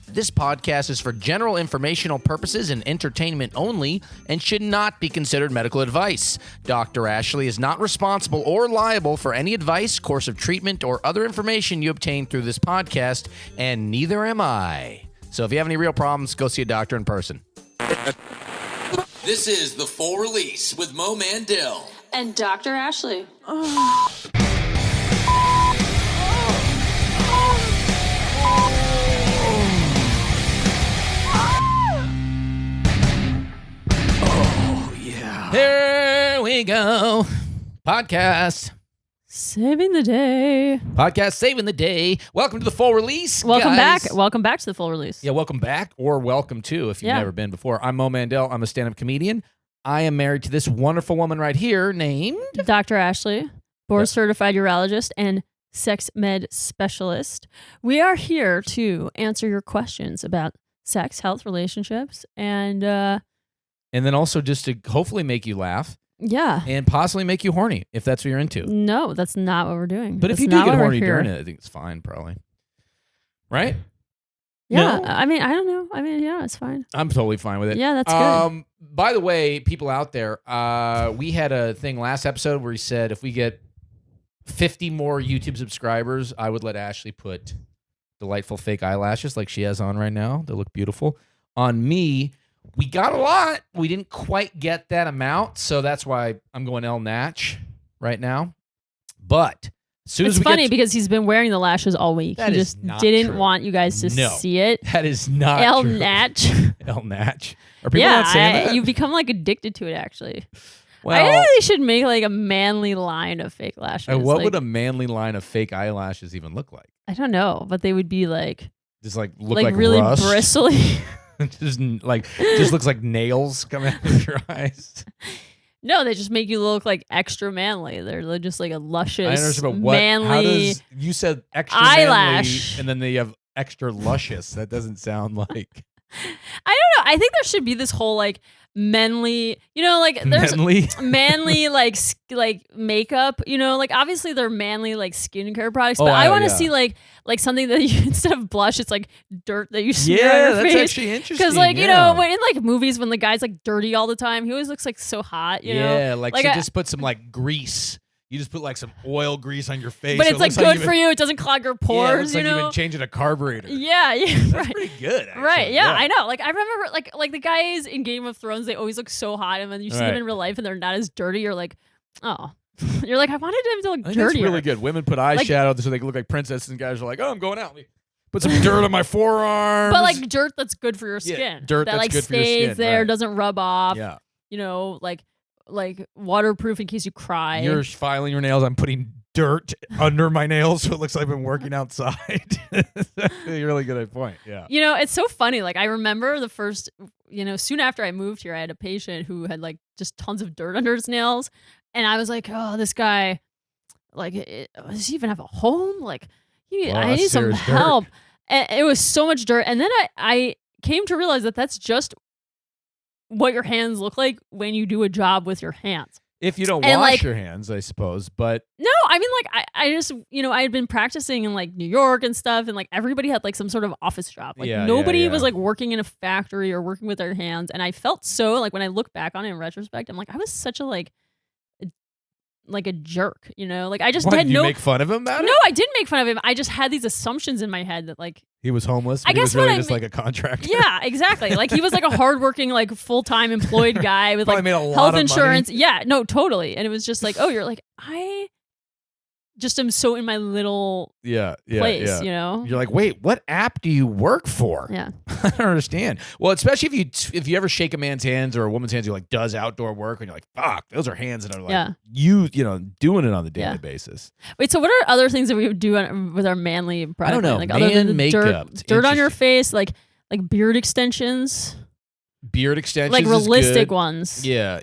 This podcast is for general informational purposes and entertainment only and should not be considered medical advice. Dr. Ashley is not responsible or liable for any advice, course of treatment, or other information you obtain through this podcast, and neither am I. So if you have any real problems, go see a doctor in person. This is The Full Release with Mo Mandel. And Dr. Ashley. Here we go. Podcast. Saving the day. Podcast saving the day. Welcome to The Full Release, Welcome guys. back. Welcome back to the full release. Yeah, welcome back, or welcome to if you've Yeah. never been before. I'm Mo Mandel. I'm a stand-up comedian. I am married to this wonderful woman right here named... Dr. Ashley, board certified urologist and sex med specialist. We are here to answer your questions about sex, health, relationships, and then also just to hopefully make you laugh yeah. and possibly make you horny, if that's what you're into. No, that's not what we're doing. But if That's you do not get why we're horny here. during it, I think it's fine, probably. Right? Yeah, No? I mean, I don't know. I mean, yeah, it's fine. I'm totally fine with it. Yeah, that's good. By the way, people out there, we had a thing last episode where he said if we get 50 more YouTube subscribers, I would let Ashley put delightful fake eyelashes like she has on right now. They look beautiful. On me, we got a lot. We didn't quite get that amount, so that's why I'm going El Natch right now. But as soon It's as we funny get because he's been wearing the lashes all week. That He is just not didn't true. want you guys to No. see it. that is not El true. Natch. El Natch. Are people not saying that? You become like addicted to it. Actually, well, I think they should make like a manly line of fake lashes. what like, would a manly line of fake eyelashes even look like? I don't know, but they would be like Just like look like really rust. bristly. just looks like nails coming out of your eyes. No, they just make you look like extra manly. They're just like a I luscious, understand, but what? How manly. does you said extra eyelash. manly, and then they have extra luscious? That doesn't sound like I don't know. I think there should be this whole like manly. You know, like there's manly. manly like makeup. You know, like obviously they're manly like skincare products, Oh, but I want to yeah. see like something that you, instead of blush, it's like dirt that you smear on Yeah, your that's face. actually interesting. Because like you yeah. know, when in like movies when the guy's like dirty all the time, he always looks like so hot. You know, yeah, like Like, so I- just put some like grease. You just put like some oil grease on your face. but so it's it like looks good you've for been- you. It doesn't clog your Yeah, it pores. looks You like you've know. been changing a carburetor. Yeah, That's right. pretty good. Actually. Right, yeah, I know. Like I remember, like the guys in Game of Thrones, they always look so hot, and then you see them Right. in real life, and they're not as dirty. You're like, oh, you're like, I wanted them to look I think dirtier. that's really good. Women put eyeshadow so they can look like princesses, and guys are like, "Oh, I'm going out. Let me put some dirt on my forearms." But like dirt that's good for your Yeah, skin. dirt that that's like good for your stays skin, there, right. doesn't rub off. yeah, You know, like waterproof in case you cry. you're filing your nails. I'm putting dirt under my nails so it looks like I've been working outside. You're really good at point. Yeah. You know, it's so funny. Like I remember the first, you know, soon after I moved here, I had a patient who had like just tons of dirt under his nails, and I was like, oh, this guy, like, does he even have a home? Like, Well, I that's need some serious dirt. help. And it was so much dirt, and then I came to realize that that's just what your hands look like when you do a job with your hands. If you don't And, wash like- your hands, I suppose. But No, I mean, like, I just, you know, I had been practicing in, like, New York and stuff, and, like, everybody had, like, some sort of office job. Like, Yeah, nobody yeah. was, like, working in a factory or working with their hands, and I felt so, like, when I look back on it in retrospect, I'm like, I was such a, like a jerk, you know? Like, I just what, had did you no... make fun of him about No, it? I didn't make fun of him. I just had these assumptions in my head that, like, He was homeless. I But he guess was really what I just mean- like a contractor. yeah, exactly. Like, he was, like, a hardworking, like, full-time employed guy with, Probably like, made a lot health of money. insurance. Yeah, no, totally. And it was just like, oh, you're like, I just am so in my little Yeah. place, Yeah. you know? You're like, wait, what app do you work for? Yeah. I don't understand. Well, especially if you ever shake a man's hands or a woman's hands who like does outdoor work, and you're like, fuck, those are hands that are like Yeah. you know, doing it on the daily Yeah. basis. Wait, so what are other things that we would do with our manly product? I don't know. line? Like other than Man the dirt, makeup. It's dirt on your interesting. face, like beard extensions, Beard extensions, like is realistic good. ones. Yeah.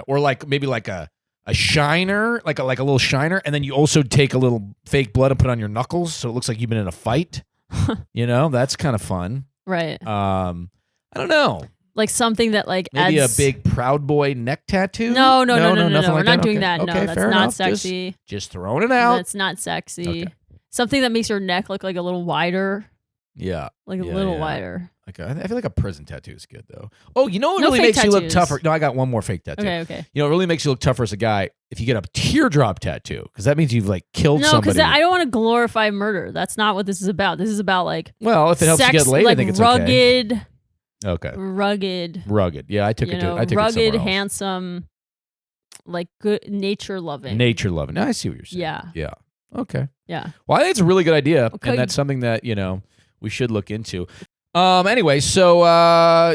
Or like maybe like a shiner, like a little shiner, and then you also take a little fake blood and put it on your knuckles, so it looks like you've been in a fight. You know, that's kind of fun. Right. I don't know. Like something that like Maybe adds... a big Proud Boy neck tattoo. No. nothing We're like not doing Okay. that. Okay, No, that's fair not enough. sexy. Just throwing it out. That's not sexy. Okay. Something that makes your neck look like a little wider. Yeah. like a Yeah, little yeah. wider. Like I feel like a prison tattoo is good though. Oh, you know what No really fake makes you look tattoos. tougher? No, I got one more fake tattoo. Okay. You know, it really makes you look tougher as a guy if you get a teardrop tattoo, because that means you've like killed No, somebody. because I don't want to glorify murder. That's not what this is about. This is about like Well, if it helps sex, you get laid, like I think it's okay. rugged. Rugged. Yeah, I took You it to know, I took it rugged, somewhere else. handsome, like good, nature loving. Nature loving. No, I see what you're saying. Yeah. Yeah. Okay. Yeah. Well, I think it's a really good idea, Okay. and that's something that we should look into. Anyway, so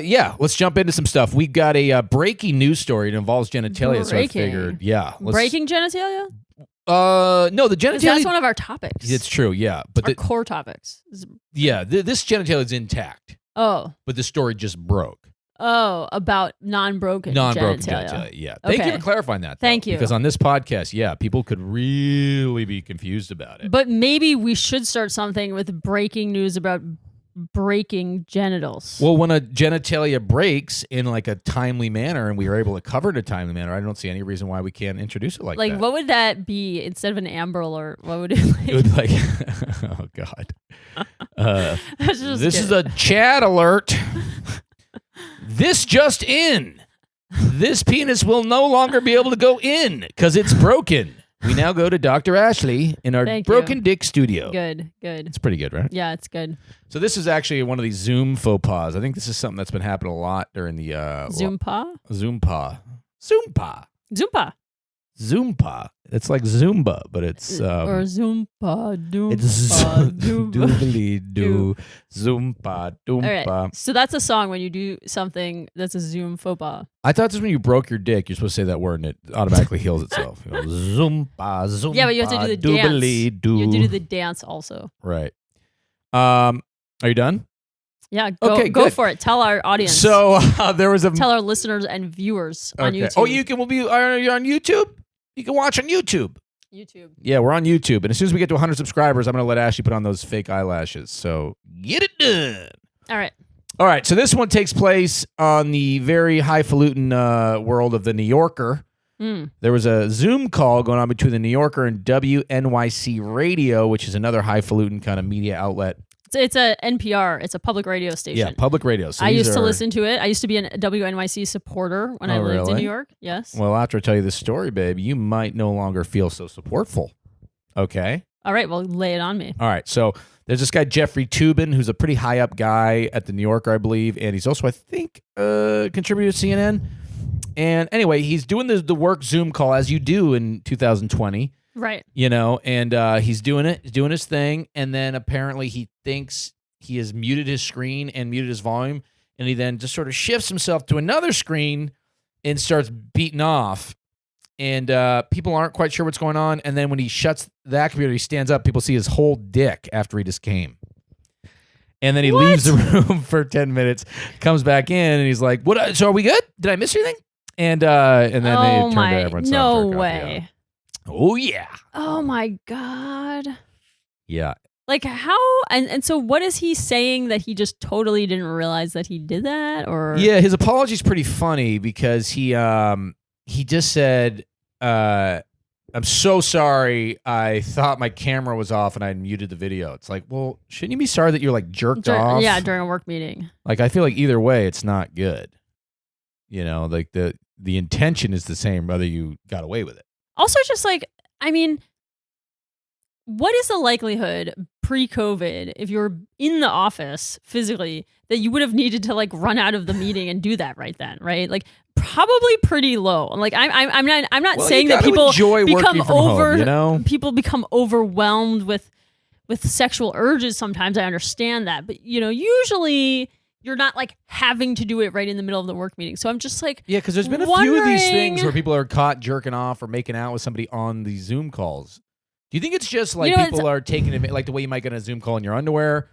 yeah, let's jump into some stuff. We got a breaking news story. It involves genitalia, so I Breaking. figured, yeah, Breaking genitalia? no, the 'Cause genitalia. that's one of our topics. It's true, yeah, but our core topics. this genitalia is intact, Oh. but the story just broke. Oh, about non-broken genitalia. Yeah. Thank you Okay. for clarifying that. Though, Thank you. Because on this podcast, yeah, people could really be confused about it. But maybe we should start something with breaking news about breaking genitals. Well, when a genitalia breaks in like a timely manner, and we are able to cover it in a timely manner, I don't see any reason why we can't introduce it like that. what would that be instead of an Amber Alert? What would it It would like, oh God. This is a chat alert. This just in. This penis will no longer be able to go in because it's broken. We now go to Dr. Ashley in our Thank Broken you. Dick studio. Good. It's pretty good, right? Yeah, it's good. So this is actually one of these Zoom faux pas. I think this is something that's been happening a lot during the Zoompa? Zoompa. Zoompa. It's like Zumba, but it's or Zoompa, Doompa, it's Doompa. doobly doo Zoompa All doompa. right. So that's a song when you do something that's a Zoom faux pas. I thought this when you broke your dick, you're supposed to say that word and it automatically heals itself. You know, Zoompa. Yeah, but you have to do the dance. Doobly-doo. You have to do the dance also. Right. Are you done? Yeah, go Okay, go good. for it. Tell our audience. So there was a. Tell our listeners and viewers on Okay. YouTube. Oh, we'll be are on YouTube. You can watch on YouTube. YouTube. Yeah, we're on YouTube, and as soon as we get to 100 subscribers, I'm going to let Ashley put on those fake eyelashes. So get it done. All right. So this one takes place on the very highfalutin world of the New Yorker. There was a Zoom call going on between the New Yorker and WNYC Radio, which is another highfalutin kind of media outlet. It's a NPR. It's a public radio station. Yeah, public radio. So I used to listen to it. I used to be a WNYC supporter when I lived in really? New York. Yes. Well, after I tell you this story, babe, you might no longer feel so supportful. Okay? All right. Well, lay it on me. All right. So there's this guy, Jeffrey Toobin, who's a pretty high up guy at the New Yorker, I believe. And he's also, I think, contributed to CNN. And anyway, he's doing the work Zoom call as you do in 2020. Right. You know, and he's doing it. He's doing his thing. And then apparently he thinks he has muted his screen and muted his volume. And he then just sort of shifts himself to another screen and starts beating off. And people aren't quite sure what's going on. And then when he shuts that computer, he stands up. People see his whole dick after he just came. And then he leaves the room for 10 minutes, comes back in, and he's like, "What? So are we good? Did I miss anything?" And then they turn to everyone's no way. Oh, yeah. Oh, my God. Yeah. Like how? And so what is he saying that he just totally didn't realize that he did that? Or Yeah, his apology is pretty funny because he just said, "I'm so sorry. I thought my camera was off and I muted the video." It's like, well, shouldn't you be sorry that you're like jerked off? Yeah, during a work meeting. Like, I feel like either way, it's not good. You know, like the intention is the same whether you got away with it. Also, just like, I mean, what is the likelihood pre-COVID, if you're in the office physically, that you would have needed to like run out of the meeting and do that right then, right? Like, probably pretty low. Like, I'm not Well, saying you that gotta people enjoy become working from home, you know? people become overwhelmed with sexual urges. Sometimes I understand that, but you know, usually you're not like having to do it right in the middle of the work meeting. So I'm just like, Yeah, because there's been a few of these things wondering- where people are caught jerking off or making out with somebody on these Zoom calls. Do you think it's just like You know, people are taking it like the way you might get a Zoom call in your underwear?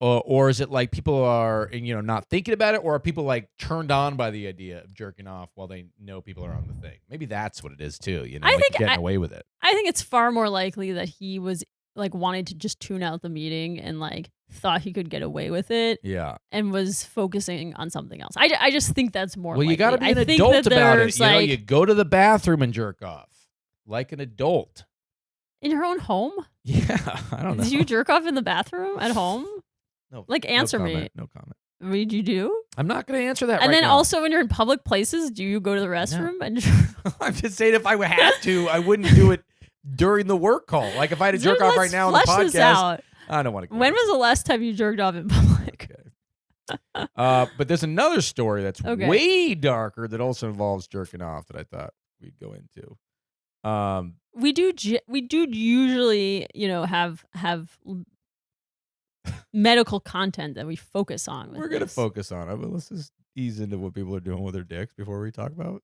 Or is it like people are, not thinking about it? Or are people like turned on by the idea of jerking off while they know people are on the thing? Maybe that's what it is too, I like think getting away with it. I think it's far more likely that he was like wanting to just tune out the meeting and like thought he could get away with it Yeah. and was focusing on something else. I just think that's more Well, you likely. got to be I an think adult that about it. there's, You know, like, you go to the bathroom and jerk off like an adult. in your own home? Yeah, I don't know. Did you jerk off in the bathroom at home? No, Like, no answer comment, me. No comment. What you do? I'm not going to answer that And right then now. also when you're in public places, do you go to the restroom? And I'm just saying if I had to, I wouldn't do it during the work call. Like if I had to jerk off right now on the flesh this podcast, out. I don't want to. When was the last time you jerked off in public? Okay. But there's another story that's way darker that also involves jerking off that I thought we'd go into. We do usually, have medical content that we focus on. We're going to focus on it, but let's just ease into what people are doing with their dicks before we talk about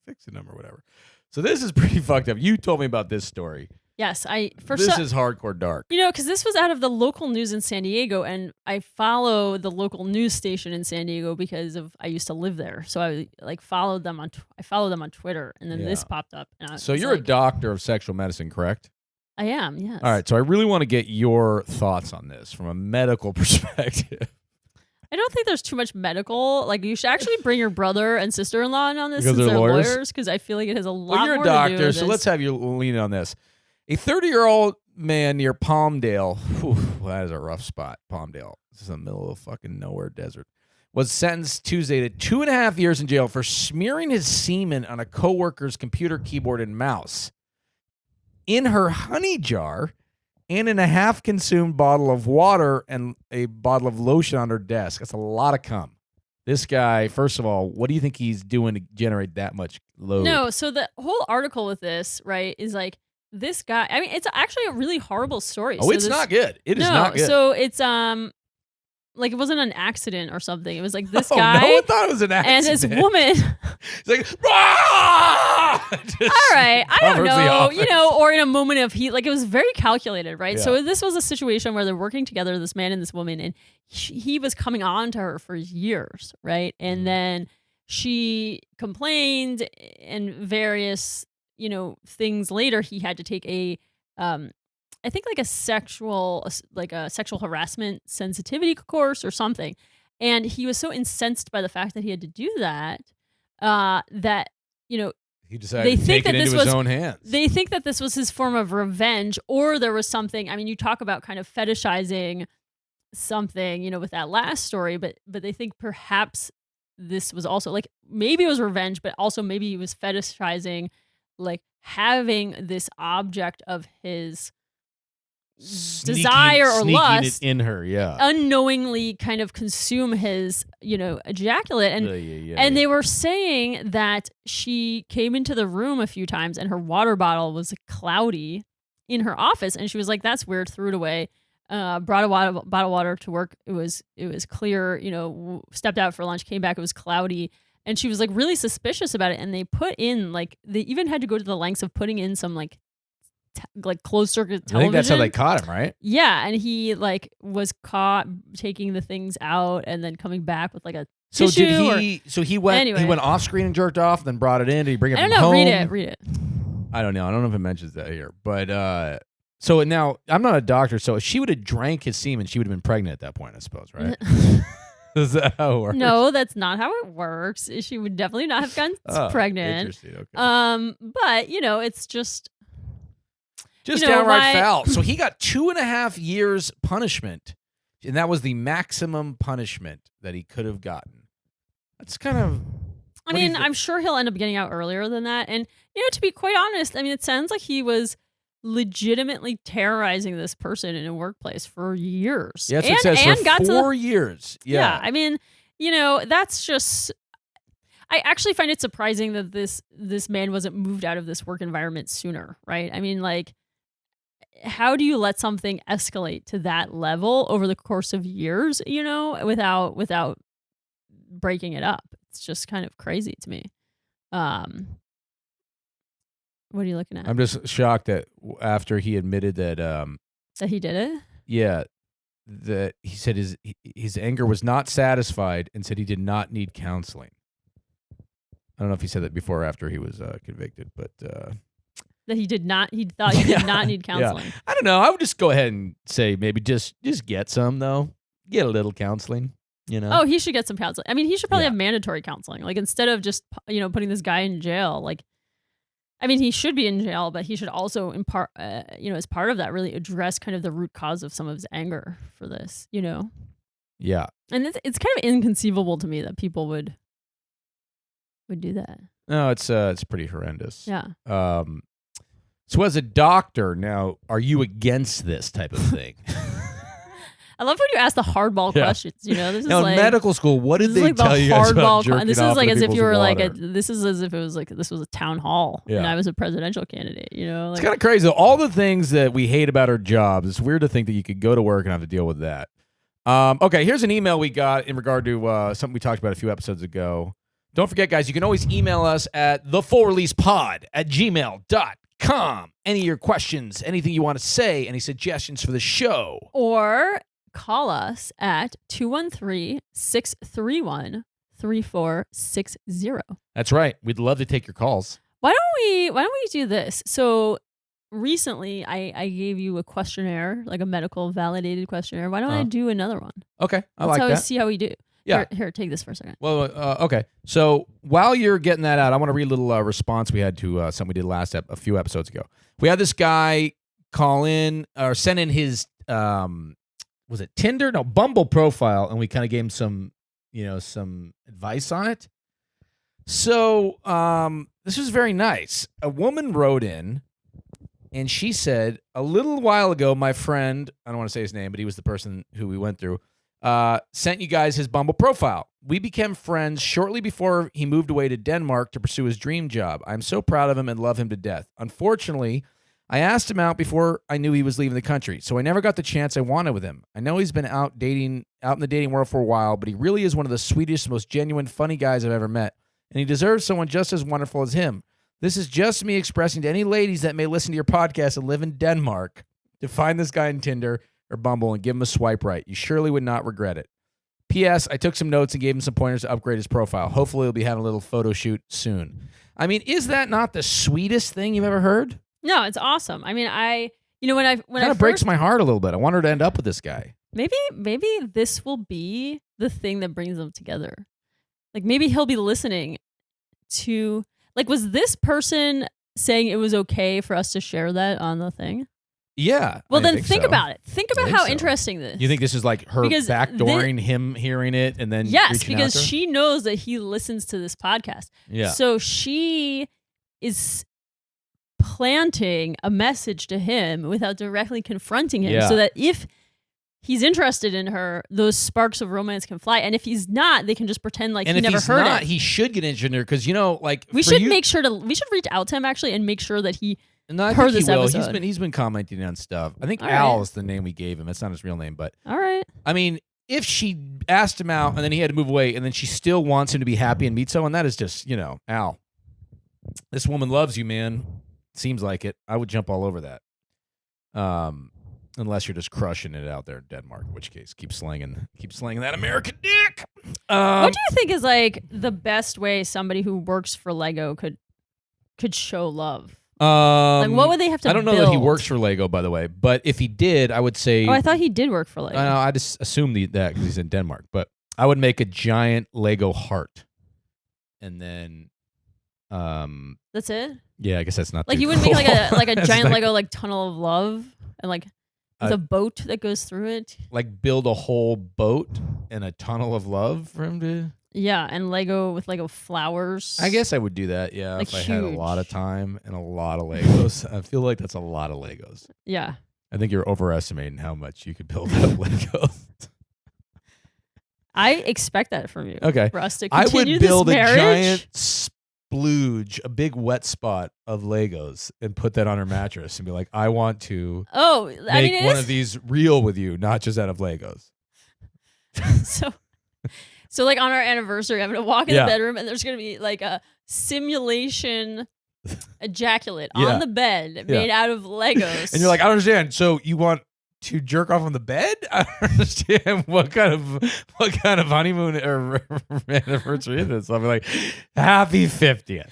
fixing them or whatever. So this is pretty fucked up. You told me about this story. Yes, this is hardcore dark. Because this was out of the local news in San Diego, and I follow the local news station in San Diego because I used to live there, so I followed them on Twitter, and then this popped up. And so you're a doctor of sexual medicine, correct? I am, yes. All right, so I really want to get your thoughts on this from a medical perspective. I don't think there's too much medical. Like, you should actually bring your brother and sister-in-law in on this because since they're lawyers. Because I feel like it has a lot well, you're more a doctor, to do with so this. let's have you lean on this. A 30-year-old man near Palmdale, that is a rough spot, Palmdale. This is in the middle of fucking nowhere desert, was sentenced Tuesday to 2.5 years in jail for smearing his semen on a coworker's computer keyboard and mouse, in her honey jar, and in a half-consumed bottle of water and a bottle of lotion on her desk. That's a lot of cum. This guy, first of all, what do you think he's doing to generate that much load? No, so the whole article with this, right, is like, this guy, I mean, it's actually a really horrible story. Oh, so it's not good. It is not good. So it's, like, it wasn't an accident or something. It was like this Oh, guy. No one thought it was an accident. And his woman. He's like, "Ah!" All right. I don't covers know, or in a moment of heat. Like, it was very calculated, right? Yeah. So this was a situation where they're working together, this man and this woman, and he was coming on to her for years, right? And then she complained, and various, things later, he had to take a, I think like a sexual harassment sensitivity course or something. And he was so incensed by the fact that he had to do that, that, he decided to take it into his own hands. They think that this was his form of revenge, or there was something. I mean, you talk about kind of fetishizing something, with that last story, but they think perhaps this was also like, maybe it was revenge, but also maybe he was fetishizing, like, having this object of his desire or lust it in her, unknowingly kind of consume his, ejaculate. And they were saying that she came into the room a few times and her water bottle was cloudy in her office, and she was like, that's weird, threw it away. Brought a bottle of water to work. It was clear, stepped out for lunch, came back, it was cloudy. And she was like really suspicious about it. And they put in, like, they even had to go to the lengths of putting in some like closed circuit television. I think that's how they caught him, right? Yeah. And he was caught taking the things out and then coming back with like a tissue. So he went off screen and jerked off, then brought it in. Did he bring it I don't from know. home? Read it. I don't know. I don't know if it mentions that here. But so now, I'm not a doctor, so if she would have drank his semen, she would have been pregnant at that point, I suppose, right? Is that how it works? No, that's not how it works. She would definitely not have gotten pregnant. Interesting. Okay. But it's just downright foul. So he got 2.5 years punishment, and that was the maximum punishment that he could have gotten. That's kind of. I mean, I'm sure he'll end up getting out earlier than that. And to be quite honest, I mean, it sounds like he was legitimately terrorizing this person in a workplace for years. Yeah, that's what it says, for 4 years. Yeah. I mean, that's just. I actually find it surprising that this man wasn't moved out of this work environment sooner, right? I mean, like, how do you let something escalate to that level over the course of years, without breaking it up? It's just kind of crazy to me. What are you looking at? I'm just shocked that after he admitted that that he did it? Yeah. That he said his anger was not satisfied and said he did not need counseling. I don't know if he said that before or after he was convicted, but that he thought he did not need counseling. Yeah. I don't know. I would just go ahead and say maybe just get some, though. Get a little counseling, Oh, he should get some counseling. I mean, he should probably have mandatory counseling. Like, instead of just, putting this guy in jail, like, I mean, he should be in jail, but he should also, in part, as part of that, really address kind of the root cause of some of his anger for this, Yeah. And it's kind of inconceivable to me that people would do that. No, it's pretty horrendous. Yeah. So as a doctor, now, are you against this type of thing? I love when you ask the hardball Yeah. questions. You know, this is Now, like in medical school, what did this is they like the tell you guys about hardball. jerking This off is like into as if you people's were like water? this is as if it was like this was a town hall and Yeah. I was a presidential candidate. You know, It's like, kind of crazy. All the things that we hate about our jobs, it's weird to think that you could go to work and have to deal with that. Okay, here's an email we got in regard to something we talked about a few episodes ago. Don't forget, guys, you can always email us at thefullreleasepod@gmail.com. Any of your questions, anything you want to say, any suggestions for the show. or call us at 213-631-3460. That's right. We'd love to take your calls. Why don't we do this? So recently I gave you a questionnaire, like a medical validated questionnaire. Why don't I do another one? Okay, I Let's like that. see how we do. Yeah. Here, take this for a second. Well, okay. So while you're getting that out, I want to read a little response we had to something we did a few episodes ago. We had this guy call in or send in his was it Tinder? No, Bumble profile, and we kind of gave him some advice on it. So this was very nice. A woman wrote in, and she said, a little while ago, my friend, I don't want to say his name, but he was the person who we went through, sent you guys his Bumble profile. We became friends shortly before he moved away to Denmark to pursue his dream job. I'm so proud of him and love him to death. Unfortunately, I asked him out before I knew he was leaving the country, so I never got the chance I wanted with him. I know he's been out in the dating world for a while, but he really is one of the sweetest, most genuine, funny guys I've ever met, and he deserves someone just as wonderful as him. This is just me expressing to any ladies that may listen to your podcast and live in Denmark to find this guy on Tinder or Bumble and give him a swipe right. You surely would not regret it. P.S. I took some notes and gave him some pointers to upgrade his profile. Hopefully he'll be having a little photo shoot soon. I mean, is that not the sweetest thing you've ever heard? No, it's awesome. I mean, when I Kind of breaks my heart a little bit. I want her to end up with this guy. maybe this will be the thing that brings them together. Like maybe he'll be listening to, like, was this person saying it was okay for us to share that on the thing? Yeah. Well, I then think think so. about it. Think about think how so. interesting this. You think this is like her Because backdooring him hearing it and then Yes, reaching because out to her? she knows that he listens to this podcast. Yeah. So she is planting a message to him without directly confronting him, Yeah. so that if he's interested in her, those sparks of romance can fly. And if he's not, they can just pretend like and he if never he's heard not, it. he should get interested in her because like We for should you, make sure we should reach out to him actually and make sure that he No, I heard think he this will. episode. He's been commenting on stuff. I think All Al right. is the name we gave him. That's not his real name, but all right. I mean, if she asked him out and then he had to move away and then she still wants him to be happy and meet someone, that is just, Al, this woman loves you, man. Seems like it. I would jump all over that. Unless you're just crushing it out there in Denmark, in which case keep slanging that American dick. What do you think is like the best way somebody who works for Lego could show love? Like, what would they have to I don't know that he build? works for Lego, by the way, but if he did, I would say. Oh, I thought he did work for Lego. I just assumed that because he's in Denmark, but I would make a giant Lego heart, and then, That's it. yeah, I guess that's not Like too you would make like a cool. That's giant like- Lego like tunnel of love and like with a boat that goes through it. like build a whole boat and a tunnel of love for him to. Yeah, and Lego with Lego flowers. I guess I would do that. Yeah, Like if I had a lot of huge. time and a lot of Legos. I feel like that's a lot of Legos. Yeah. I think you're overestimating how much you could build up Legos. I expect that from you. Okay. For us to I continue would build this a marriage. giant splooge, a big wet spot of Legos, and put that on her mattress, and be like, "I want to Oh, make I mean, it one is of these real with you, not just out of Legos." so like on our anniversary, I'm gonna walk in Yeah. the bedroom and there's gonna be like a simulation ejaculate Yeah. on the bed made out of Legos. And you're like, "I don't understand. So you want to jerk off on the bed? I don't understand what kind of honeymoon or anniversary is this?" I'll be like, "Happy 50th."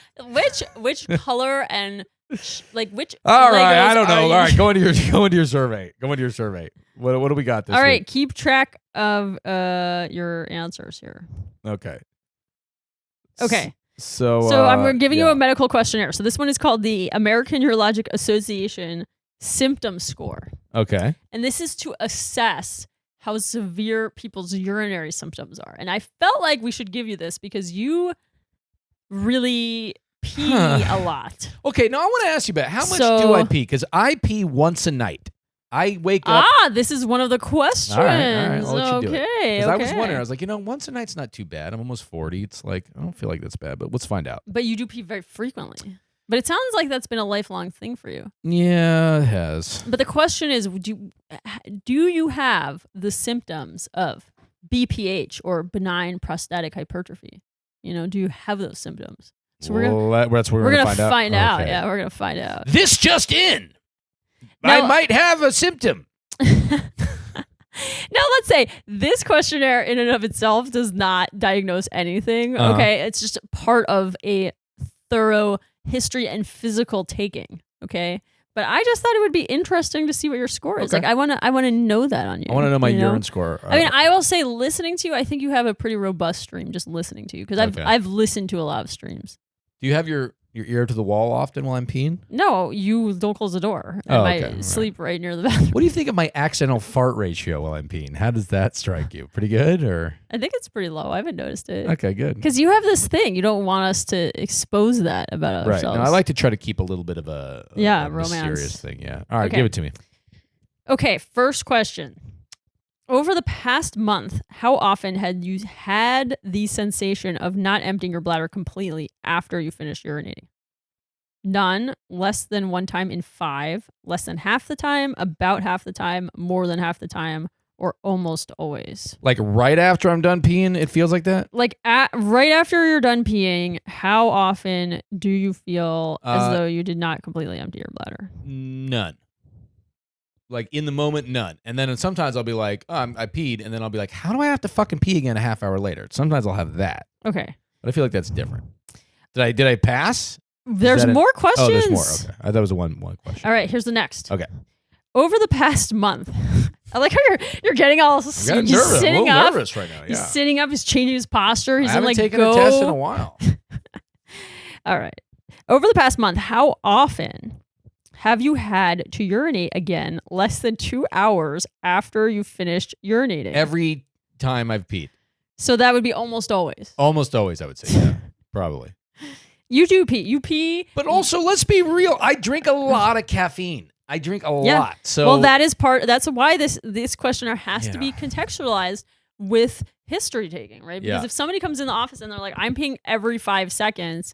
which color and like which All right, Legos I don't are know. you- All right, go into your survey. Go into your survey. What do we got this All right, week? keep track of your answers here. Okay. Okay. So I'm giving you yeah. a medical questionnaire. So this one is called the American Urologic Association Symptom Score. Okay. And this is to assess how severe people's urinary symptoms are. And I felt like we should give you this because you really pee a lot. Okay, now I want to ask you about how much So- do I pee? Because I pee once a night. I wake up. This is one of the questions. All right, I'll let you do it. Okay. Because I was wondering, I was like, once a night's not too bad. I'm almost 40. It's like, I don't feel like that's bad, but let's find out. But you do pee very frequently. But it sounds like that's been a lifelong thing for you. Yeah, it has. But the question is, do you have the symptoms of BPH or benign prostatic hypertrophy? Do you have those symptoms? So we're gonna find out. Okay. Yeah, we're gonna find out. This just in. Now- I might have a symptom. Now, let's say this questionnaire in and of itself does not diagnose anything. Uh-huh. Okay, it's just part of a thorough history and physical taking. Okay, but I just thought it would be interesting to see what your score is. Okay. Like, I want to know that on you. I want to know my you urine score. I mean, I will say, listening to you, I think you have a pretty robust stream. Just listening to you, because Okay. I've listened to a lot of streams. do you have your ear to the wall often while I'm peeing? No, you don't close the door. I Oh, might okay, right. sleep right near the bathroom. What do you think of my accidental fart ratio while I'm peeing? How does that strike you? Pretty good, or I think it's pretty low. I haven't noticed it. okay, good. Because you have this thing. You don't want us to expose that about Right. ourselves. No, I like to try to keep a little bit of a romance. mysterious thing. Yeah. All right, Okay. give it to me. Okay, first question. Over the past month, how often had you had the sensation of not emptying your bladder completely after you finished urinating? None, less than one time in 5, less than half the time, about half the time, more than half the time, or almost always. Like right after I'm done peeing, it feels like that. Like right after you're done peeing, how often do you feel as though you did not completely empty your bladder? None. Like in the moment, none. And then sometimes I'll be like, I peed, and then I'll be like, how do I have to fucking pee again a half hour later? Sometimes I'll have that, Okay. but I feel like that's different. Did I pass? There's that more questions. Oh, there's more. Okay, I thought it was a one question. All right, here's the next. Okay. Over the past month, I like how you're getting all I'm he's getting nervous. I'm a sitting little up. nervous right now. He's Yeah. sitting up. He's changing his posture. He's I haven't like taken go. a test in a while. All right. Over the past month, how often have you had to urinate again less than 2 hours after you finished urinating? Every time I've peed. So that would be almost always. Almost always, I would say. Yeah, probably. You do pee. You pee. But also, let's be real. I drink a lot of caffeine. I drink a Yeah. lot. So Well, that is part. That's why this questionnaire has to Yeah. be contextualized with history taking, right? Because Yeah. if somebody comes in the office and they're like, "I'm peeing every 5 seconds,"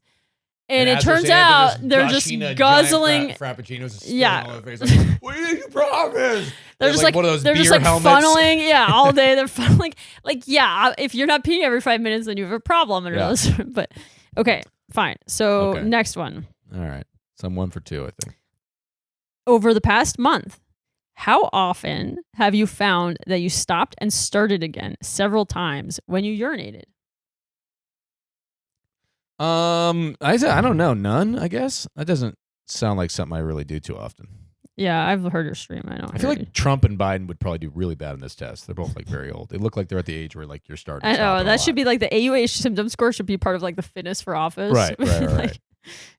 and it as they're turns saying, out they're just guzzling. frappuccinos. Yeah. All over the face, like, what do you promise? They're just like one of those they're just beer like helmets. funneling, yeah, all day. They're funneling, yeah. If you're not peeing every 5 minutes, then you have a problem. Yeah. But okay, fine. So Okay. next one. All right. So I'm 1 for 2, I think. Over the past month, how often have you found that you stopped and started again several times when you urinated? I don't know. None, I guess. That doesn't sound like something I really do too often. Yeah, I've heard your stream. I know. I feel like Trump and Biden would probably do really bad in this test. They're both like very old. They look like they're at the age where like you're starting. I to stop know it a that should lot. be like the AUH symptom score should be part of like the fitness for office. Right. Like,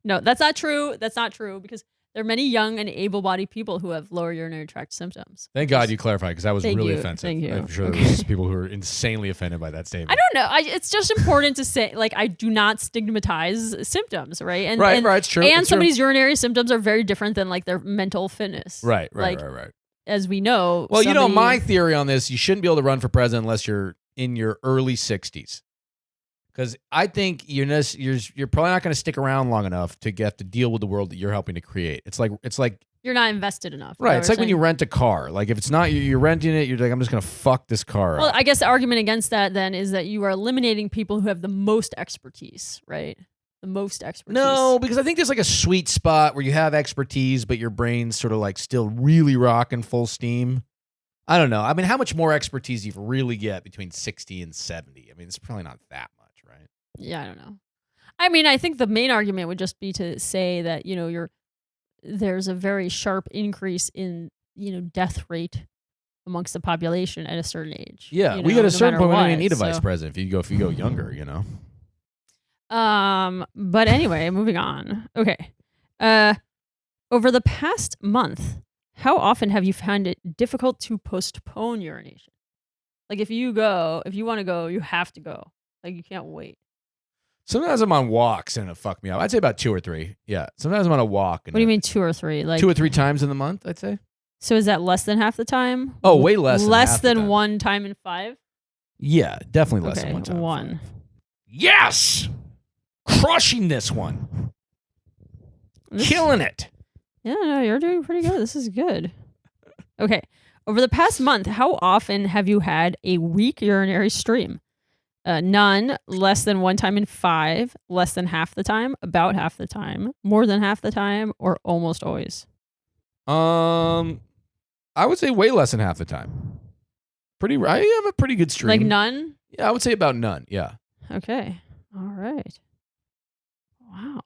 no, that's not true. That's not true because there are many young and able-bodied people who have lower urinary tract symptoms. Thank God you clarified because that was Thank really you. offensive. Thank you. I'm sure Okay. there's people who are insanely offended by that statement. I don't know. It's just important to say, like, I do not stigmatize symptoms, right? And Right, it's true. And it's true. somebody's urinary symptoms are very different than like their mental fitness. Right. Like, right. as we know. Well, somebody- my theory on this, you shouldn't be able to run for president unless you're in your early 60s. Because I think you're probably not going to stick around long enough to get to deal with the world that you're helping to create. It's like you're not invested enough. right. It's like when you rent a car. Like if it's not you're renting it, you're like I'm just going to fuck this car Well, up. I guess the argument against that then is that you are eliminating people who have the most expertise, right? The most expertise. No, because I think there's like a sweet spot where you have expertise, but your brain's sort of like still really rocking full steam. I don't know. I mean, how much more expertise you really get between 60 and 70? I mean, it's probably not that much, right? Yeah, I don't know. I mean, I think the main argument would just be to say that, there's a very sharp increase in, death rate amongst the population at a certain age. Yeah, we get a certain point when we need a so. vice president. If you go younger, But anyway, moving on. Okay. Over the past month, how often have you found it difficult to postpone urination? Like if you want to go, you have to go. Like you can't wait. Sometimes I'm on walks and it fuck me up. I'd say about 2 or 3. Yeah. Sometimes I'm on a walk. And What do you mean 2 or 3? Like 2 or 3 times in the month, I'd say. So is that less than half the time? Oh, way less. Less than half the than time. 1 time in 5? Yeah, definitely less Okay, than 1 time. 1. Yes! Crushing this one. Killing it. Yeah, no, you're doing pretty good. This is good. Okay. Over the past month, how often have you had a weak urinary stream? None, less than 1 time in 5, less than half the time, about half the time, more than half the time, or almost always? I would say way less than half the time. I have a pretty good stream. Like none? Yeah, I would say about none. Yeah. Okay. All right. Wow.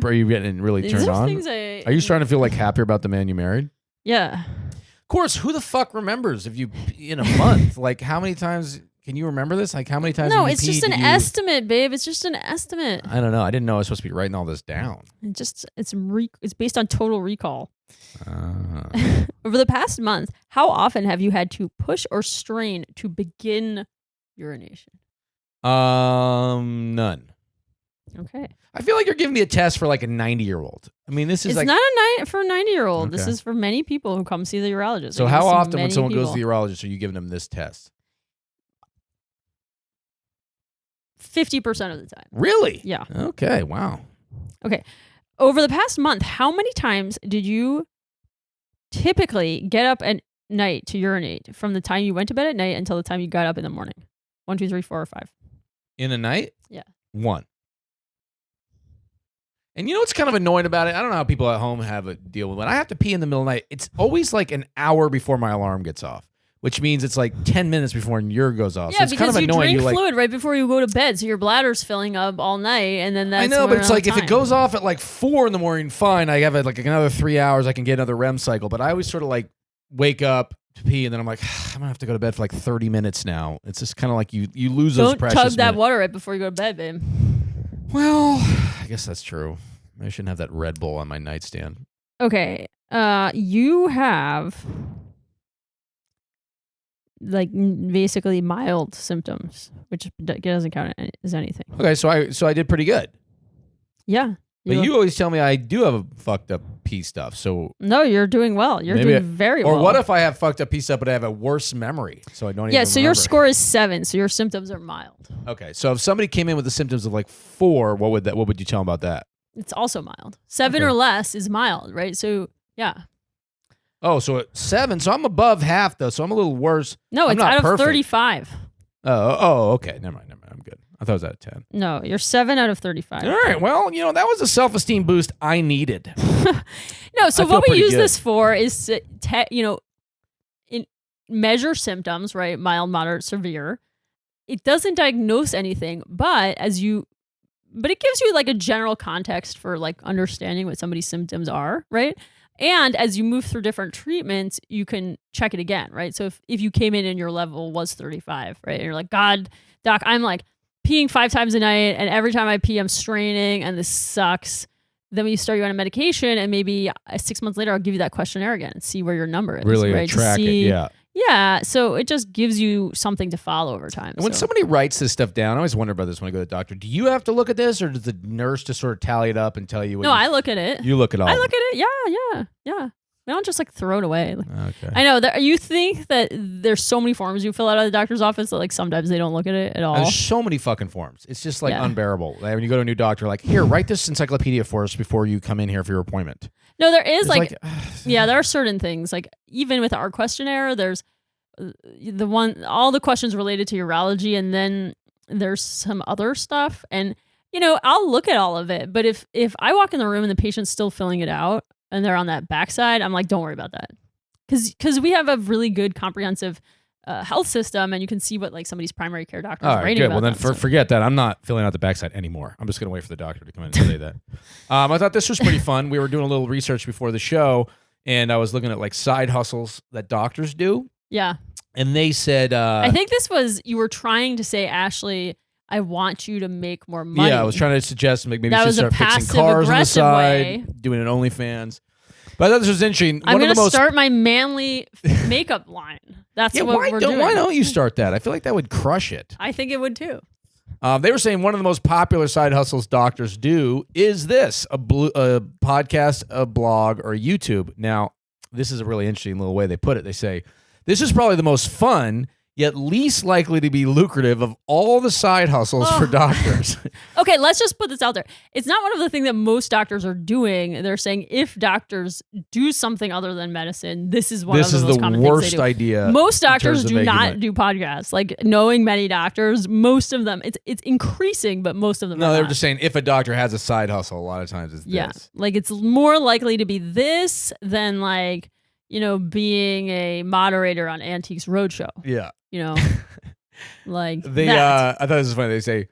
Are you getting really These turned are on? things Are you starting to feel like happier about the man you married? Yeah. Of course, who the fuck remembers if you in a month? Like how many times can you remember this? Like how many times No, have you it's peed? just an estimate, babe. It's just an estimate. I don't know. I didn't know I was supposed to be writing all this down. It's based on total recall. Uh, Over the past month, how often have you had to push or strain to begin urination? none. Okay. I feel like you're giving me a test for like a 90-year-old. I mean, this is It's like not a for a 90-year-old. This Okay. is for many people who come see the urologist. so. Like, How this is often when many someone goes to people. the urologist are you giving them this test? 50% of the time. Really? Yeah. Okay. Wow. Over the past month, how many times did you typically get up at night to urinate from the time you went to bed at night until the time you got up in the morning? 1, 2, 3, 4, or 5. In a night? Yeah. 1. And you know what's kind of annoying about it? I don't know how people at home have a deal with it. When I have to pee in the middle of the night, it's always like an hour before my alarm gets off, which means it's like 10 minutes before your goes off. Yeah, so it's because kind of you annoying. drink You're like, fluid right before you go to bed, so your bladder's filling up all night, and then that's I know, when but you're it's out like of if it time. goes off at like 4 in the morning, fine. I have like another 3 hours. I can get another REM cycle. But I always sort of like wake up to pee, and then I'm like, I'm gonna have to go to bed for like 30 minutes now. It's just kind of like you lose those Don't precious chug that minutes. water right before you go to bed, babe. Well, I guess that's true. I shouldn't have that Red Bull on my nightstand. Okay. You have like basically mild symptoms, which doesn't count as anything. Okay, so I did pretty good. Yeah. But you always tell me I do have a fucked up pee stuff. So No, you're doing well. You're Maybe doing very well. or what if I have fucked up pee stuff, but I have a worse memory, so I don't even Yeah, so your remember? score is 7, so your symptoms are mild. Okay, so if somebody came in with the symptoms of like 4, what would you tell them about that? It's also mild. 7 Okay. or less is mild, right? So, yeah. Oh, so at 7, so I'm above half though, so I'm a little worse. No, I'm it's not out of perfect. 35. Oh, okay. Never mind. I'm good. I thought it was out of 10. No, you're 7 out of 35. All right. Well, that was a self-esteem boost I needed. No, so I feel what we pretty use good. this for is to, measure symptoms, right? Mild, moderate, severe. It doesn't diagnose anything, but it gives you like a general context for like understanding what somebody's symptoms are, right? And as you move through different treatments, you can check it again, right? So if you came in and your level was 35, right? And you're like, God, doc, I'm like peeing 5 times a night, and every time I pee, I'm straining, and this sucks. Then we start you on a medication, and maybe 6 months later, I'll give you that questionnaire again and see where your number is. Really right? track it. Yeah. Yeah, so it just gives you something to follow over time. And when somebody writes this stuff down, I always wonder about this when I go to the doctor. Do you have to look at this, or does the nurse just sort of tally it up and tell you? I look at it. You look at all. I look at it. Yeah. We don't just like throw it away. Okay. I know that you think that there's so many forms you fill out at the doctor's office that like sometimes they don't look at it at all. There's so many fucking forms. It's just like Yeah. unbearable. Like, when you go to a new doctor, like, here, write this encyclopedia for us before you come in here for your appointment. No, there is It's yeah, there are certain things like even with our questionnaire, there's all the questions related to urology, and then there's some other stuff, and I'll look at all of it. But if I walk in the room and the patient's still filling it out and they're on that backside, I'm like, don't worry about that, because we have a really good comprehensive health system, and you can see what like somebody's primary care doctor is all right, writing good. about Well, then them, so- forget that. I'm not filling out the backside anymore. I'm just going to wait for the doctor to come in and say that. I thought this was pretty fun. We were doing a little research before the show, and I was looking at like side hustles that doctors do. Yeah. And they said, I think this was, you were trying to say, Ashley, I want you to make more money. yeah, I was trying to suggest maybe That you was should a start fixing cars on the passive-aggressive side, way. doing an OnlyFans. But I thought this was interesting. I'm going to start my manly makeup line. That's what we're doing. Why don't you start that? I feel like that would crush it. I think it would too. They were saying one of the most popular side hustles doctors do is this, a podcast, a blog, or YouTube. Now, this is a really interesting little way they put it. They say, this is probably the most fun, yet least likely to be lucrative of all the side hustles for doctors. Okay, let's just put this out there. It's not one of the things that most doctors are doing. They're saying if doctors do something other than medicine, this is one of the most common things they do. This is the worst idea. Most doctors do not do podcasts. Like, knowing many doctors, most of them, it's increasing, but most of them No, they were just saying if a doctor has a side hustle, a lot of times it's this. Like, it's more likely to be this than, like, being a moderator on Antiques Roadshow. Yeah. Like I thought this was funny. They say,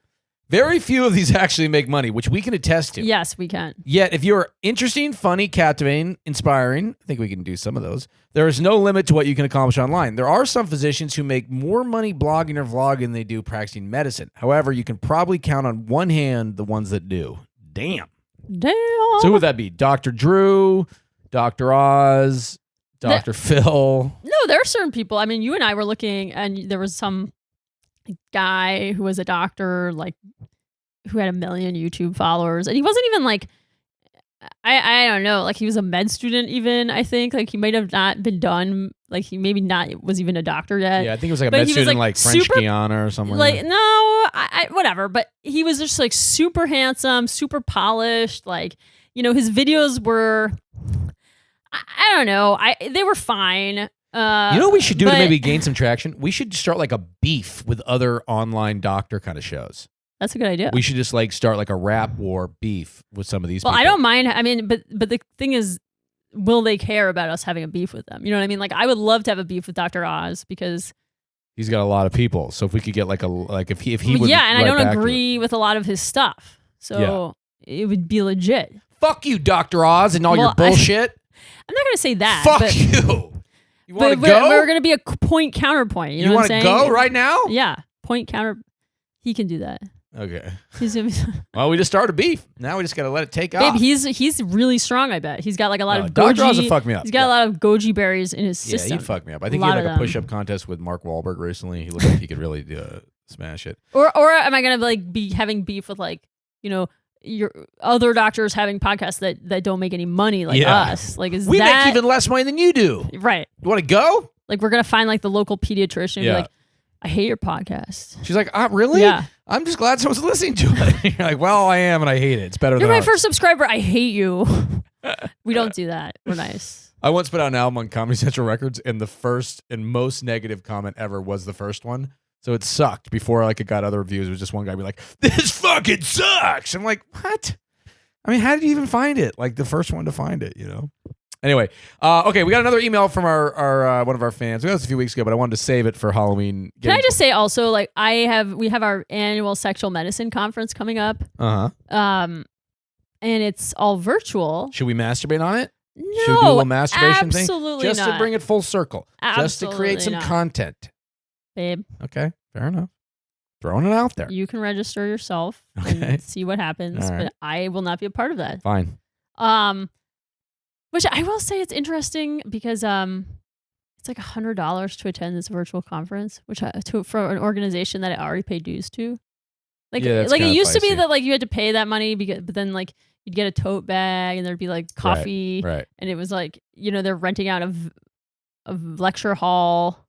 very few of these actually make money, which we can attest to. Yes, we can. Yet, if you're interesting, funny, captivating, inspiring, I think we can do some of those. There is no limit to what you can accomplish online. There are some physicians who make more money blogging or vlogging than they do practicing medicine. However, you can probably count on one hand the ones that do. Damn. So who would that be? Dr. Drew, Dr. Oz, Dr. Phil. No, there are certain people. I mean, you and I were looking, and there was some guy who was a doctor, like, who had 1 million YouTube followers, and he wasn't even like, I don't know, like, he was a med student even, I think. Like, he might have not been done, like, he maybe not was even a doctor yet. Yeah, I think it was like a med student, like French Guiana or something. Like, no, I whatever, but he was just, like, super handsome, super polished, like, his videos were... I don't know. They were fine. You know what we should do to maybe gain some traction? We should start like a beef with other online doctor kind of shows. That's a good idea. We should just like start like a rap war beef with some of these people. I don't mind. I mean, but the thing is, will they care about us having a beef with them? You know what I mean? Like, I would love to have a beef with Dr. Oz because he's got a lot of people. So if we could get if he would, yeah, and I don't agree with a lot of his stuff. So it would be legit. Fuck you, Dr. Oz, and all your bullshit. I'm not going to say that. Fuck you. You want to go? We're going to be a point counterpoint. You know what I'm saying? You want to go right now? Yeah. Point counter. He can do that. Okay. Well, we just started a beef. Now we just got to let it take off. Babe, he's really strong, I bet. He's got like a lot of goji. Dr. Oz will fuck me up. He's got a lot of goji berries in his system. Yeah, he'd fuck me up. I think he had like a push-up contest with Mark Wahlberg recently. He looked like he could really smash it. Or am I going to like be having beef with like, your other doctors having podcasts that don't make any money like us? Like, we make even less money than you do. Right. You want to go? Like, we're going to find like the local pediatrician and be like, I hate your podcast. She's like, really? Yeah. I'm just glad someone's listening to it. You're like, well, I am and I hate it. It's better than You're my first subscriber. I hate you. We don't do that. We're nice. I once put out an album on Comedy Central Records, and the first and most negative comment ever was the first one. So it sucked. Before like it got other reviews, it was just one guy be like, "This fucking sucks." I'm like, "What?" I mean, how did you even find it? Like the first one to find it, Anyway, okay, we got another email from our one of our fans. We got this a few weeks ago, but I wanted to save it for Halloween. Can I just say also, like, we have our annual sexual medicine conference coming up. And it's all virtual. Should we masturbate on it? No, should we do a little masturbation thing? Absolutely just not. to bring it full circle, just to create some content. Babe. Okay, fair enough. Throwing it out there. You can register yourself and see what happens, but I will not be a part of that. Fine. Which I will say it's interesting because it's like $100 to attend this virtual conference, which for an organization that I already paid dues to. Like it used to be that like you had to pay that money but then like you'd get a tote bag and there'd be like coffee, right. And it was like they're renting out a lecture hall.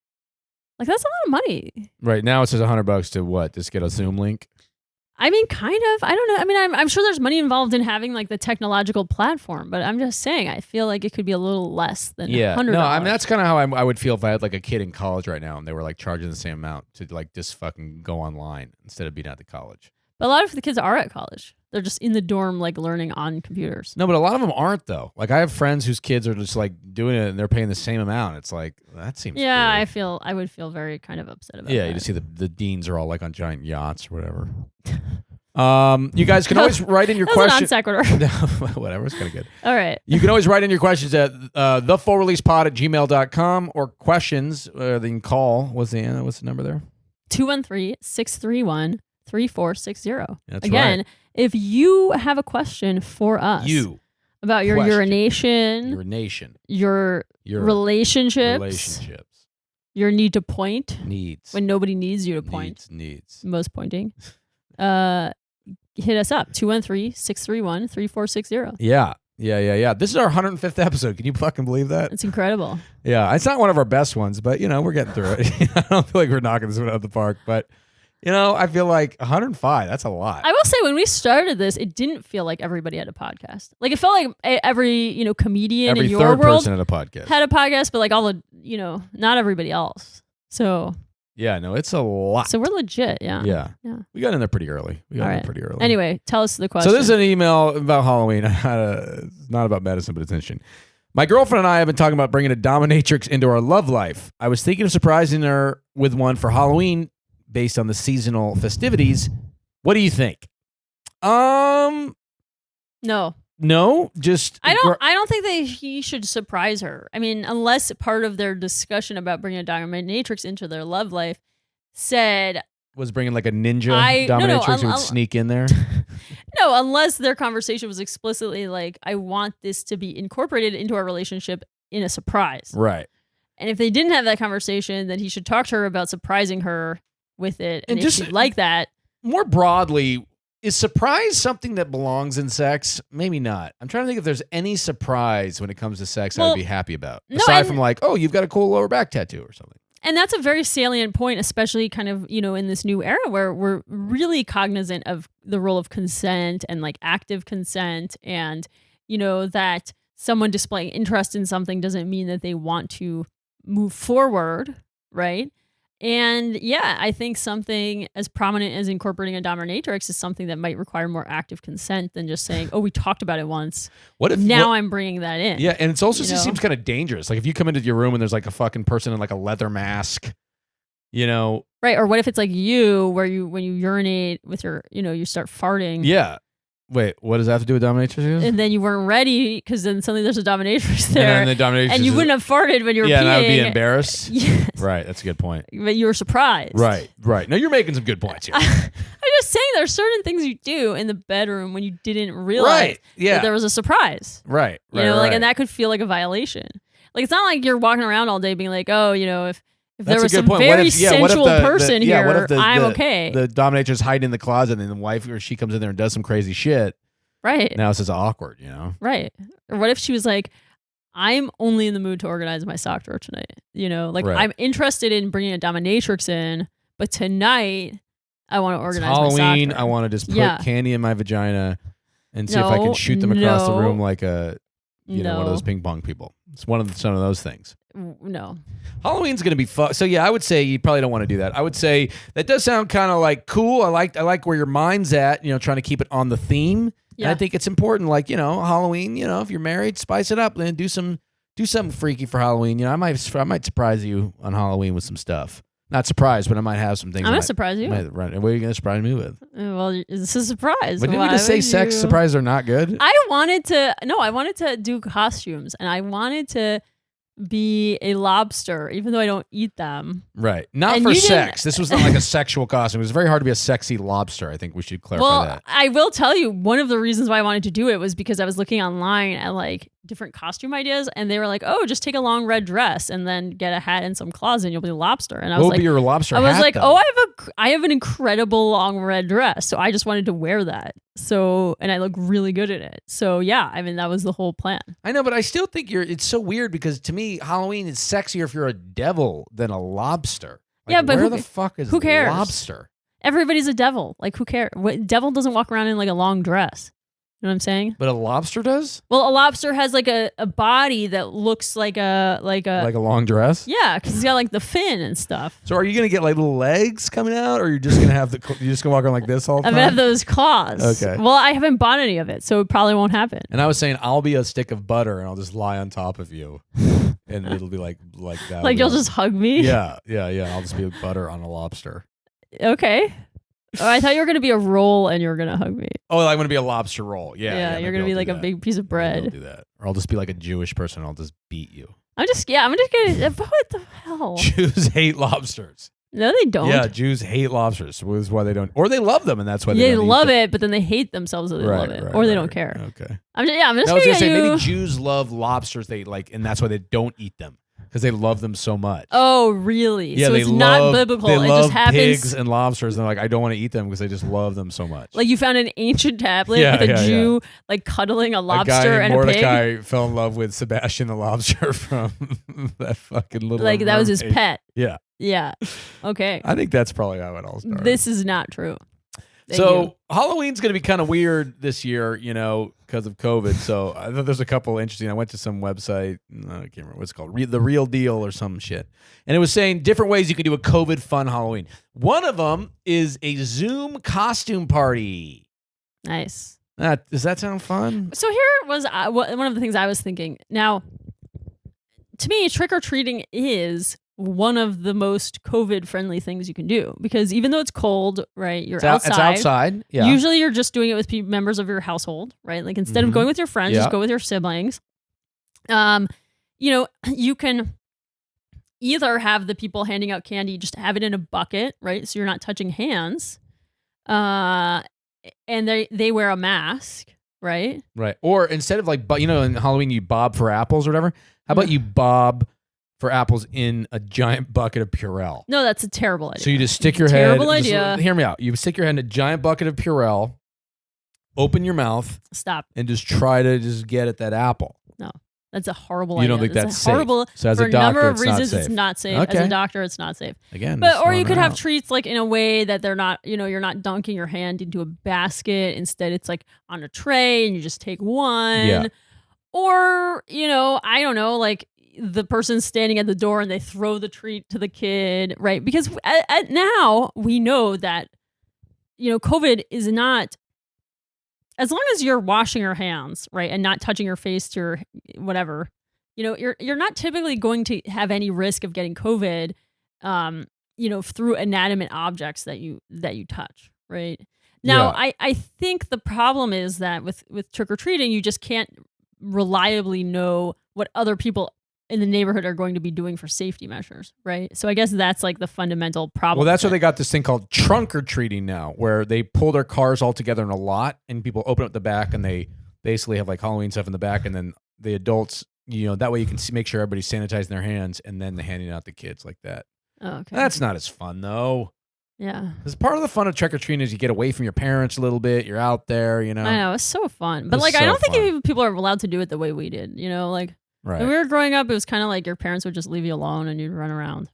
Like, that's a lot of money. Right. Now it says $100 to what? Just get a Zoom link? I mean, kind of. I don't know. I mean, I'm sure there's money involved in having, like, the technological platform, but I'm just saying, I feel like it could be a little less than $100. No, I mean, that's kind of how I would feel if I had, like, a kid in college right now and they were, like, charging the same amount to, like, just fucking go online instead of being at the college. But a lot of the kids are at college. They're just in the dorm, like, learning on computers. No, but a lot of them aren't, though. Like, I have friends whose kids are just, like, doing it and they're paying the same amount. It's like, that seems weird. I would feel very kind of upset about that. Yeah, you just see the deans are all, like, on giant yachts or whatever. You guys can always write in your questions. That's a non sequitur. Whatever, it's kind of good. All right. You can always write in your questions at thefullreleasepod@gmail.com or questions that you can call. What's the number there? 213-631-3460. That's Again, right. if you have a question for us About your question. urination, Urination. your relationships, your need to point needs. when nobody needs you to point. Needs. Most pointing. Hit us up, 213-631-3460. Yeah. This is our 105th episode. Can you fucking believe that? It's incredible. Yeah, it's not one of our best ones, but we're getting through it. I don't feel like we're knocking this one out of the park, but I feel like 105. That's a lot. I will say, when we started this, it didn't feel like everybody had a podcast. Like, it felt like every comedian in your third world person had a podcast. But like all the not everybody else. So yeah, no, it's a lot. So we're legit. Yeah. We got in there pretty early. Anyway, tell us the question. So this is an email about Halloween. It's not about medicine, but it's interesting. My girlfriend and I have been talking about bringing a dominatrix into our love life. I was thinking of surprising her with one for Halloween based on the seasonal festivities. What do you think? No, just I don't think that he should surprise her. I mean, unless part of their discussion about bringing a dominatrix into their love life was bringing like a ninja dominatrix who would sneak in there. No, unless their conversation was explicitly like, I want this to be incorporated into our relationship in a surprise. Right. And if they didn't have that conversation, then he should talk to her about surprising her with it. And if just she'd like that. More broadly, is surprise something that belongs in sex? Maybe not. I'm trying to think if there's any surprise when it comes to sex I'd be happy about. Aside from like, oh, you've got a cool lower back tattoo or something. And that's a very salient point, especially kind of, in this new era where we're really cognizant of the role of consent and like active consent, and, that someone displaying interest in something doesn't mean that they want to move forward, right? And yeah, I think something as prominent as incorporating a dominatrix is something that might require more active consent than just saying, "Oh, we talked about it once. I'm bringing that in." Yeah, and it's also just seems kind of dangerous. Like if you come into your room and there's like a fucking person in like a leather mask, right? Or what if it's like when you urinate with your, you start farting. Yeah. Wait, what does that have to do with dominatrix? And then you weren't ready because then suddenly there's a dominatrix there. And then the dominatrix and you wouldn't have farted when you were peeing. Yeah, and I would be embarrassed. Yes. Right, that's a good point. But you were surprised. Right. No, you're making some good points here. I'm just saying there's certain things you do in the bedroom when you didn't realize that there was a surprise. Right. And that could feel like a violation. Like, it's not like you're walking around all day being like, oh, if there was some very sensual person here, I'm okay. The dominatrix hiding in the closet and the wife or she comes in there and does some crazy shit. Right. Now it's just awkward, Right. Or what if she was like, I'm only in the mood to organize my sock drawer tonight. I'm interested in bringing a dominatrix in, but tonight I want to organize my sock drawer. Halloween, I want to just put candy in my vagina and see if I can shoot them across the room like one of those ping pong people. It's some of those things. No. Halloween's going to be fun. So yeah, I would say you probably don't want to do that. I would say that does sound kind of like cool. I like where your mind's at, trying to keep it on the theme. Yeah. And I think it's important, like, Halloween, if you're married, spice it up and do something freaky for Halloween. I might surprise you on Halloween with some stuff. Not surprised, but I might have some things. I'm going to surprise you. What are you going to surprise me with? Well, it's a surprise. But didn't we just say sex surprises are not good? I wanted to do costumes, and I wanted to be a lobster, even though I don't eat them. Right. Not for sex. This was not like a sexual costume. It was very hard to be a sexy lobster. I think we should clarify that. I will tell you, one of the reasons why I wanted to do it was because I was looking online at like different costume ideas, and they were like, "Oh, just take a long red dress and then get a hat and some claws, and you'll be a lobster." And I was what like, would be your lobster I was hat, like, though? "Oh, I have an incredible long red dress, so I just wanted to wear that." So, and I look really good in it. So yeah, I mean, that was the whole plan. I know, but I still think it's so weird because to me, Halloween is sexier if you're a devil than a lobster. Like, yeah, but where the fuck is who cares? Lobster? Everybody's a devil. Like, who cares? Devil doesn't walk around in like a long dress. You know what I'm saying? But a lobster does? Well, a lobster has like a body that looks like a long dress? Yeah, because he's got like the fin and stuff. So are you gonna get like little legs coming out, or you're just gonna have you're just gonna walk around like this all the time? I'm gonna have those claws. Okay. Well, I haven't bought any of it, so it probably won't happen. And I was saying I'll be a stick of butter and I'll just lie on top of you, and it'll be like that. Like you'll just hug me? Yeah. I'll just be butter on a lobster. Okay. Oh, I thought you were going to be a roll and you were going to hug me. Oh, I'm going to be a lobster roll. Yeah, you're going to be like a big piece of bread. I'll do that. Or I'll just be like a Jewish person and I'll just beat you. I'm just going to, what the hell? Jews hate lobsters. No, they don't. Yeah, Jews hate lobsters, which is why they don't, or they love them, and that's why they They don't love eat them. it, but then they hate themselves that they love it, or they don't care. Okay. I'm just I was gonna gonna say you. maybe Jews love lobsters. They like, and that's why they don't eat them because they love them so much. Oh, really? Yeah, so they it's love, not biblical. They It love just happens. pigs and lobsters, and they're like, I don't want to eat them because they just love them so much. Like you found an ancient tablet with a Jew like cuddling a lobster a guy named and Mordecai a pig. fell in love with Sebastian the lobster from that fucking little. Like that was his mermaid. pet. Yeah. Yeah. Okay. I think that's probably how it all started. This is not true. Thank So you. Halloween's going to be kind of weird this year, because of COVID. So I thought there's a couple interesting. I went to some website. I can't remember what it's called, The Real Deal or some shit, and it was saying different ways you can do a COVID fun Halloween. One of them is a Zoom costume party. Nice. Does that sound fun? So here was one of the things I was thinking. Now, to me, trick or treating is one of the most COVID-friendly things you can do because even though it's cold, right, you're outside. It's outside. Yeah. Usually you're just doing it with members of your household, right? Like instead of going with your friends, just go with your siblings. You can either have the people handing out candy, just have it in a bucket, right? So you're not touching hands. And they wear a mask, right? Right. Or instead of in Halloween you bob for apples or whatever, how about you bob for apples in a giant bucket of Purell? No, that's a terrible idea. So you just stick your head. Terrible idea. Hear me out. You stick your head in a giant bucket of Purell, open your mouth. Stop. And just try to just get at that apple. No, that's a horrible idea. You don't think that's safe? Horrible. So as for a doctor, number of it's not reasons, safe. it's not safe. Okay. As a doctor, it's not safe. Again, But or you just could throwing it have out. treats like in a way that they're not, you're not dunking your hand into a basket. Instead, it's like on a tray and you just take one. Yeah. Or, I don't know, like the person standing at the door and they throw the treat to the kid, right? Because now we know that, COVID is not, as long as you're washing your hands, right, and not touching your face to your whatever, you're not typically going to have any risk of getting COVID, through inanimate objects that you touch, right? Now, I think the problem is that with trick or treating, you just can't reliably know what other people in the neighborhood are going to be doing for safety measures, right? So I guess that's like the fundamental problem. Well, that's why they got this thing called trunk or treating now, where they pull their cars all together in a lot, and people open up the back, and they basically have like Halloween stuff in the back, and then the adults, that way you can make sure everybody's sanitizing their hands, and then they're handing out the kids like that. Oh, okay. That's not as fun though. Yeah. Because part of the fun of trick or treating is you get away from your parents a little bit. You're out there, I know, it's so fun. But It's like, I so don't think fun. even people are allowed to do it the way we did, like Right. when we were growing up, it was kind of like your parents would just leave you alone and you'd run around.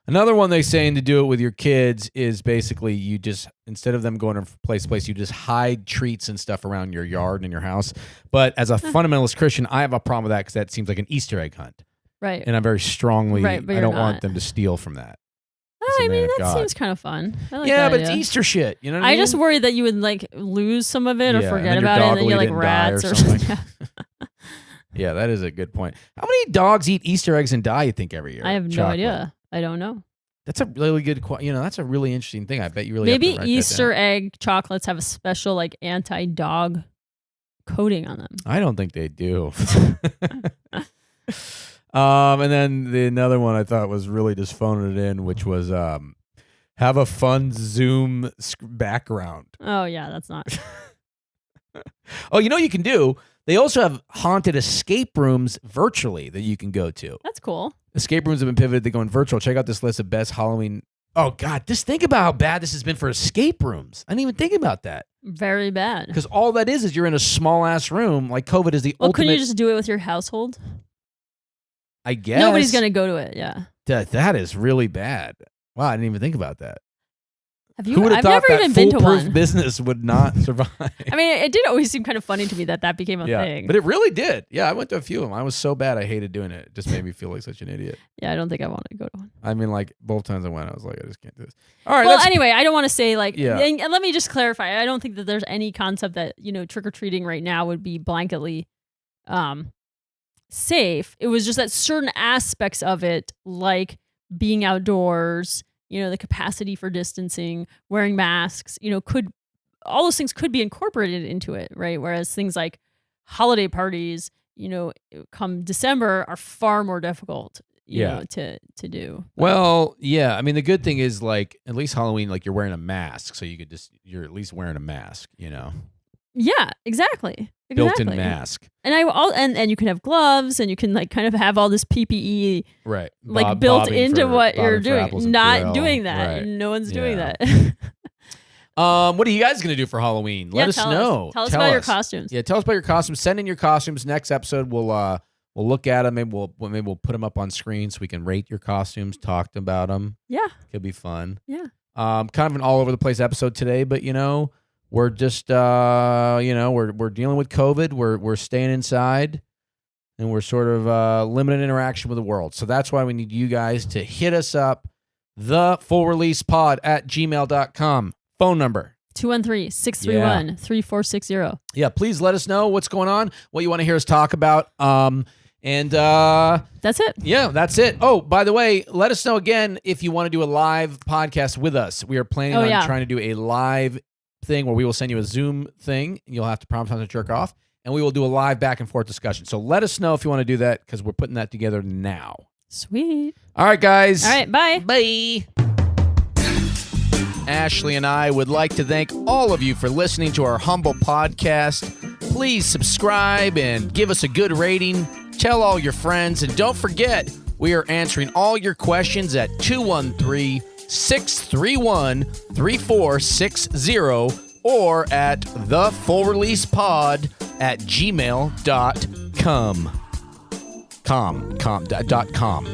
Another one they saying to do it with your kids is basically you just, instead of them going from place to place, you just hide treats and stuff around your yard and your house. But as a fundamentalist Christian, I have a problem with that because that seems like an Easter egg hunt. Right. And I'm very strongly, Right, but I you're don't not. want them to steal from that. Oh, As a I man mean, of that God. seems kind of fun. I like Yeah, that but it's idea. Easter shit. You know what I I mean? just worry that you would like lose some of it or Yeah, and forget then your about it, dog and then will you're eat like it and die or rats or something. something. Yeah, that is a good point. How many dogs eat Easter eggs and die, you think, every year? I have no Chocolate. idea. I don't know. That's a really good that's a really interesting thing. I bet you really Maybe have to write Easter that down. egg chocolates have a special like anti-dog coating on them. I don't think they do. And then another one I thought was really just phoning it in, which was have a fun Zoom background. Oh yeah, that's not. Oh, you know what you can do? They also have haunted escape rooms virtually that you can go to. That's cool. Escape rooms have been pivoted to going virtual. Check out this list of best Halloween. Oh, God, just think about how bad this has been for escape rooms. I didn't even think about that. Very bad. Because all that is you're in a small-ass room. Like, COVID is the Well, ultimate... couldn't you just do it with your household? I guess. Nobody's going to go to it, yeah. That is really bad. Wow, I didn't even think about that. Have you? Who would have I've thought never that even been to foolproof one. business would not survive? I mean, it did always seem kind of funny to me that became a thing. But it really did. Yeah, I went to a few of them. I was so bad I hated doing it. It just made me feel like such an idiot. Yeah, I don't think I want to go to one. I mean, like, both times I went, I was like, I just can't do this. All right, Well, anyway, I don't want to say like, Yeah. and let me just clarify. I don't think that there's any concept that, trick-or-treating right now would be blanketly safe. It was just that certain aspects of it, like being outdoors, the capacity for distancing, wearing masks, all those things could be incorporated into it, right? Whereas things like holiday parties, come December are far more difficult, you Yeah. know, to do. Well, yeah. I mean, the good thing is, like, at least Halloween, like, you're wearing a mask, so you're at least wearing a mask, you know, Yeah, exactly. built-in mask, And and you can have gloves, and you can like kind of have all this PPE right? like built bobbing into for- what you're bobbing for doing. apples and Not Purell. doing that. Right. No one's doing Yeah. that. What are you guys gonna do for Halloween? Let us tell know. Tell us about your costumes. Yeah, tell us about your costumes. Send in your costumes. Next episode, we'll look at them. Maybe we'll put them up on screen so we can rate your costumes, talk about them. Yeah. Could be fun. Yeah. Kind of an all over the place episode today, but you know, we're just we're dealing with COVID. We're staying inside, and we're sort of limited interaction with the world. So that's why we need you guys to hit us up, thefullreleasepod@gmail.com. Phone number 213-631-3460. Yeah, please let us know what's going on, what you want to hear us talk about. And That's it. yeah, that's it. Oh, by the way, let us know again if you want to do a live podcast with us. We are planning on trying to do a live thing where we will send you a Zoom thing. You'll have to prompt time to jerk off, and we will do a live back and forth discussion. So let us know if you want to do that, because we're putting that together now. Sweet. All right, guys. All right, bye. Bye. Ashley and I would like to thank all of you for listening to our humble podcast. Please subscribe and give us a good rating. Tell all your friends. And don't forget, we are answering all your questions at 213-631-3460 or at thefullreleasepod@gmail.com. .com.